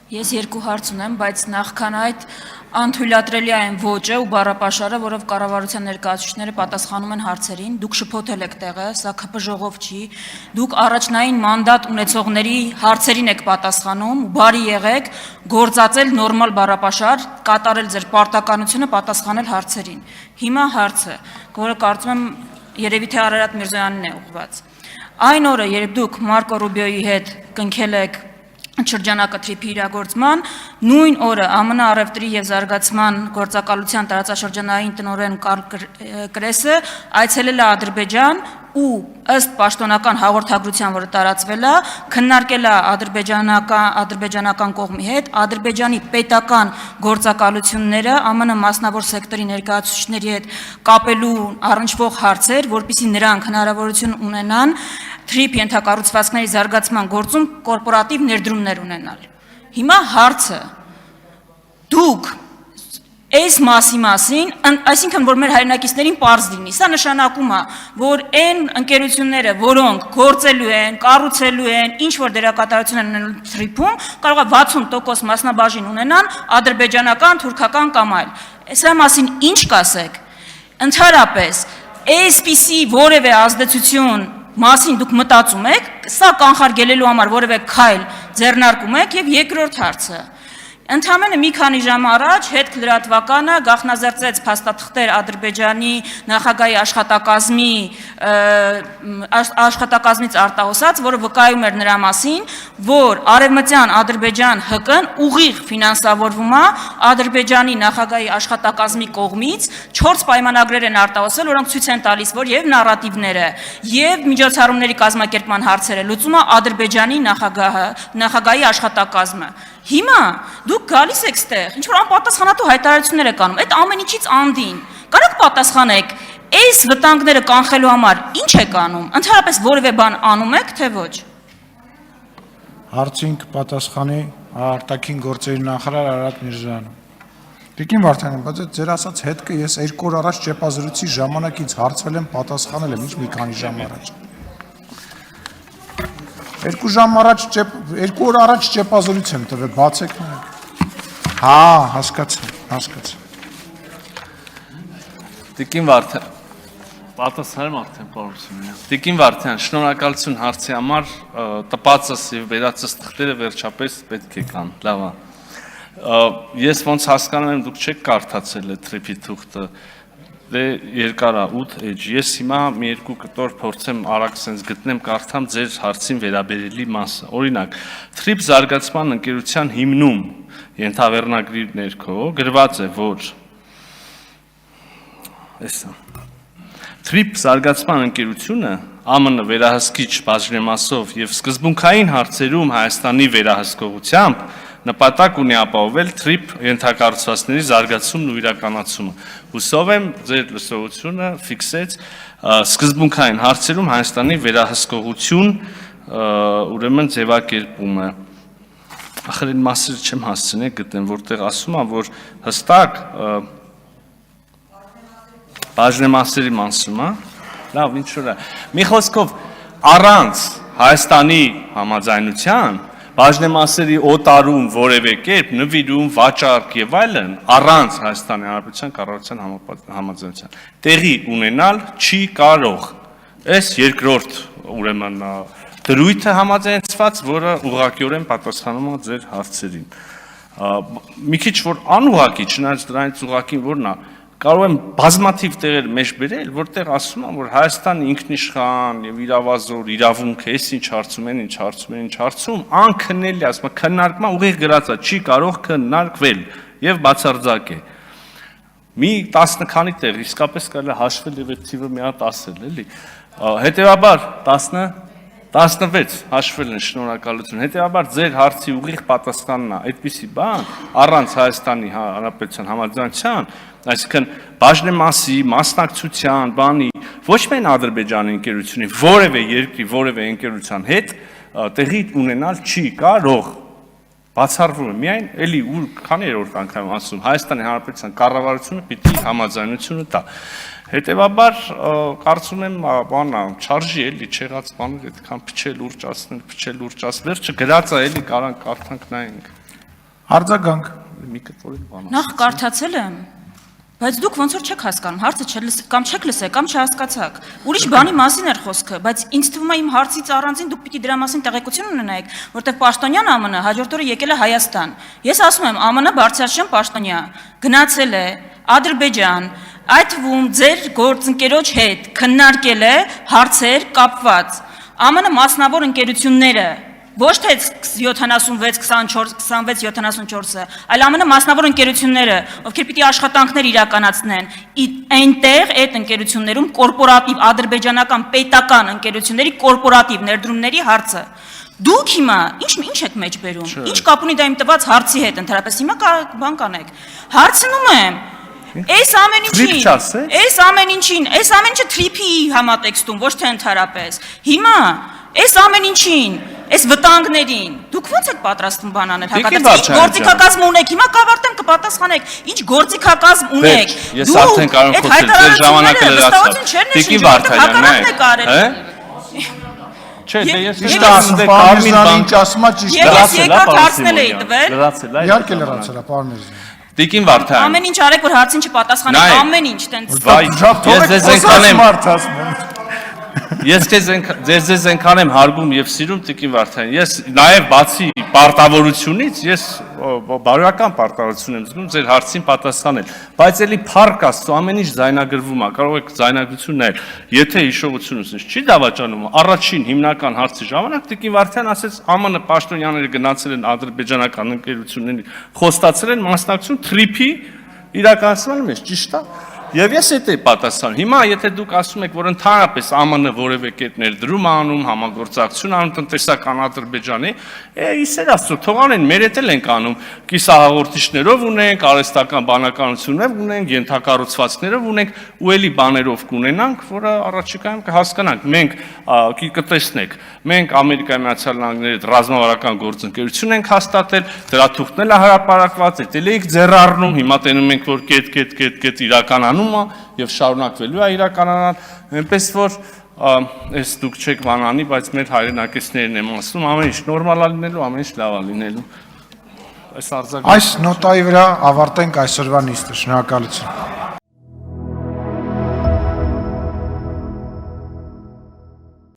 Ես երկու հարց ունեմ, բայց նախքան այդ անթույլատրելի այն ոճը ու բառապաշարը, որով կառավարության ներկայացուցիչները պատասխանում են հարցերին, դուք շփոթել եք տեղը, սա ԿՓ ժողով չի, դուք առաջնային մանդատ ունեցողների հարցերին եք պատասխանում, բարի եղեք, գործածել նորմալ բառապաշար, կատարել ձեր պարտականությունը, պատասխանել հարցերին։ Հիմա հարցը, որը կարծում եմ երևի թե Արարատ Միրզոյանին է ուղղված։ Այն օրը, երբ դուք Մարկո Ռուբիոյի հետ կնքել եք շրջանակը թրիփի իրագործման, նույն օրը ԱՄՆ առևտրի եւ զարգացման գործակալության տարածաշրջանային տնօրեն Կարլ Կրեսը այցելել է Ադրբեջան ու ըստ պաշտոնական հաղորդագրության, որը տարածվել է, քննարկել է ադրբեջանական կողմի հետ Ադրբեջանի պետական գործակալությունները ԱՄՆ մասնավոր սեկտորի ներկայացուցիչների հետ կապելու առնչվող հարցեր, որպեսզի նրանք հնարավորություն ունենան թրիփ ենթակառուցվածքների զարգացման գործում կորպորատիվ ներդրումներ ունենալ։ Հիմա հարցը, դուք այս մասին, այսինքն, որ մեր հայրենակիցներին պարզ լինի, սա նշանակում է, որ այն ընկերությունները, որոնք գործելու են, կառուցելու են, ինչ-որ դերակատարություն են ունենում թրիփում, կարող է 60% մասնաբաժին ունենան ադրբեջանական, թուրքական կամ այլ։ Սրա մասին ինչ կասեք։ Ընդհանրապես, այսպիսի որևէ ազդեցություն մասին դուք մտածում եք, սա կանխարգելելու համար որևէ քայլ ձեռնարկում եք, եւ երկրորդ հարցը։ Ընդամենը մի քանի ժամ առաջ հետքլրատվականը գաղտնազերծեց փաստաթղթեր Ադրբեջանի նախագահի աշխատակազմից արտահոսած, որը վկայում էր նրա մասին, որ արևմտյան Ադրբեջան ՀԿ-ն ուղիղ ֆինանսավորվում է Ադրբեջանի նախագահի աշխատակազմի կողմից 4 պայմանագրեր են արտահոսել, որոնք ցույց են տալիս, որ եւ նարատիվները, եւ միջոցառումների կազմակերպման հարցերը լուծում է Ադրբեջանի նախագահի աշխատակազմը։ Հիմա դուք գալիս եք ստեղ, ինչ-որ անպատասխանատու հայտարարություններ եք անում, այդ ամեն ինչից անդին, կարեք պատասխանեք, այս վտանգները կանխելու համար ինչ եք անում, ընդհանրապես որևէ բան անում եք, թե ոչ։ Հարցին կպատասխանի արտաքին գործերի նախարար Արարատ Միրզոյանը։ Տիկին Վարդանյան, բայց այդ ձեր ասած հետքը ես 2 օր առաջ ճեպազրույցի ժամանակից հարցվել եմ, պատասխանել եմ, ինչ մի քանի ժամ առաջ։ 2 օր առաջ ճեպազրույց եմ տվել, բացեք նայեք։ Հա, հասկացա։ Տիկին Վարդան, պատասխանում արդեն պարոն Սիմոնյան։ Տիկին Վարդան, շնորհակալություն հարցի համար, տպածս եւ վերածս թղթերը վերջապես պետք է կան, լավ է։ Ես ոնց հասկանում եմ, դուք չեք կարդացել այդ թրիփի թուղթը, դե երկար է 8 էջ։ Ես հիմա մի երկու կտոր փորձեմ արագ սենց գտնեմ, կարդամ ձեր հարցին վերաբերելի մասը։ Օրինակ, թրիփ զարգացման ընկերության հիմնում ենթավերնագրի ներքո գրված է, որ թրիփ զարգացման ընկերությունը ԱՄՆ վերահսկիչ բաժնեմասով եւ սկզբունքային հարցերում Հայաստանի վերահսկողությամբ նպատակ ունի ապահովել թրիփ ենթակառուցվածքների զարգացումն ու իրականացումը։ Հուսով եմ ձեր լսողությունը ֆիքսեց սկզբունքային հարցերում Հայաստանի վերահսկողություն ուրեմն ձևակերպումը։ Ախր այն մասերը չեմ հասցնել գտնեմ, որտեղ ասում եմ, որ հստակ բաժնեմասերի մասում է, լավ, ինչ որ է։ Մի խոսքով առանց Հայաստանի համաձայնության բաժնեմասերի օտարում որևէ կերպ նվիրում, վաճառք եւ այլն առանց Հայաստանի Հանրապետության կառավարության համաձայնության տեղի ունենալ չի կարող։ Այս երկրորդ ուրեմն դրույթը համաձայնեցված, որը ուղղակիորեն պատասխանում է ձեր հարցերին։ Մի քիչ որ անուղղակի, չնայած դրանից ուղղակին որն է, կարող եմ բազմաթիվ տեղեր մեջ բերել, որտեղ ասում եմ, որ Հայաստանը ինքնիշխան եւ իրավազոր, իրավունք է, ինչ հարցում, անքննելի, ասում եմ, քննարկման ուղիղ գրած է, չի կարող քննարկվել եւ բացարձակ է։ Մի 10 քանի տեղ իսկապես կարելի է հաշվել եւ այդ թիվը մի հատ ասել, էլի։ Հետեւաբար 16 հաշվել են, շնորհակալություն։ Հետեւաբար ձեր հարցի ուղիղ պատասխանն է այդպիսի բան, առանց Հայաստանի Հանրապետության համաձայնության, այսինքն բաժնեմասի, մասնակցության, բանի, ոչ միայն Ադրբեջանի ընկերությունի, որևէ երկրի, որևէ ընկերության հետ տեղի ունենալ չի կարող։ Բացառվում է միայն, էլի քանի երրորդ անգամ ասում, Հայաստանի Հանրապետության կառավարությունը պիտի համաձայնությունը տա։ Հետևաբար կարծում եմ, բանա, չարժի էլի չեղած բաներ այդքան փչել, ուրճացնել, վերջը գրած է էլի կարանք կարդանք նայենք։ Արձագանք։ Մի կտորի բան։ Նախ կարդացել եմ, բայց դուք ոնց որ չեք հասկանում, հարցը կամ չեք լսել, կամ չհասկացաք։ Ուրիշ բանի մասին էր խոսքը, բայց ինձ թվում է իմ հարցից առանձին դուք պիտի դրա մասին տեղեկություն ունենայիք, որտեղ Պաշտոնյան ԱՄՆ հաջորդ օրը եկել է Հայաստան։ Ես ասում եմ, ԱՄՆ Բարձրաստիճան պաշտոնյա գնացել է Ադրբեջան, այդ թվում ձեր գործընկերոջ հետ քննարկել է հարցեր կապված։ ԱՄՆ մասնավոր ընկերությունները ոչ թե 76, 24, 26, 74-ը, այլ ԱՄՆ մասնավոր ընկերությունները, ովքեր պիտի աշխատանքներ իրականացնեն, այնտեղ այդ ընկերություններում կորպորատիվ ադրբեջանական պետական ընկերությունների կորպորատիվ ներդրումների հարցը։ Դուք հիմա ինչ եք մեջ բերում։ Ինչ կապ ունի դա իմ տված հարցի հետ ընդհանրապես հիմա բան կանեք։ Հարցնում եմ Այս ամեն ինչը թրիփի համատեքստում, ոչ թե ընդհանրապես։ Հիմա այս ամեն ինչին, այս վտանգներին, դուք ո՞նց եք պատրաստվում բան անել հակադարձ։ Ինչ գործիքակազմ ունեք, հիմա կավարտեմ կպատասխանեք։ Ինչ գործիքակազմ ունեք։ Ես արդեն կարող եմ խոսել, ձեր ժամանակը լրացավ։ Տիկին Վարդանյանն Չէ, դե ես ճիշտ ասում, Պարմիրզյանը ինչ ասում է ճիշտ է։ Ես երկրորդ հարցնել էի տվել։ Իհարկե լրացել է Պարմիրզյանը։ Տիկին Վարդան։ Ամեն ինչ արեք, որ հարցին չպատասխանեք, ամեն ինչ տենց։ Ես ձեզ այնքան Ես ձեզ այնքան եմ հարգում եւ սիրում Տիկին Վարդան։ Ես նաեւ բացի պարտավորությունից, ես բարոյական պարտավորություն եմ զգում ձեր հարցին պատասխանել, բայց էլի փառք Աստծո ամեն ինչ ձայնագրվում է, կարող եք ձայնագրություն նայել։ Եթե հիշողություն ունես, չի դավաճանում, առաջին հիմնական հարցի ժամանակ Տիկին Վարդան ասեց ԱՄՆ պաշտոնյաները գնացել են ադրբեջանական ընկերությունների, խոստացել են մասնակցություն թրիփի իրականացնելու մեջ, ճիշտ է։ Եվ ես այդ էի պատասխանում։ Հիմա եթե դուք ասում եք, որ ընդհանրապես ԱՄՆ որևէ կերպ ներդրում անում, համագործակցություն անում տնտեսական Ադրբեջանի, իսեր Աստծո, թող անեն, մեր հետ էլ ենք անում, կիսահաղորդիչներով ունենք, արհեստական բանականություններով ունենք, ենթակառուցվածքներով ունենք, ու էլի բաներով կունենանք, որը առաջիկայում կհասկանանք։ Մենք կտեսնեք, մենք Ամերիկայի Միացյալ Նահանգների հետ ռազմավարական գործընկերություն ենք հաստատել, դրա թուղթն էլ հրապարակված է, դե եք ձեռառնում, հիմա տենում ենք, որ կետ իրականանում եւ շարունակվելու է իրականանալ, այնպես որ այս դուք չեք բանանի, բայց մեր հայրենակիցներն եմ ասում, ամեն ինչ նորմալ է լինելու, ամեն ինչ լավ է լինելու։ Այս նոտայի վրա ավարտենք այսօրվա նիստը, շնորհակալություն։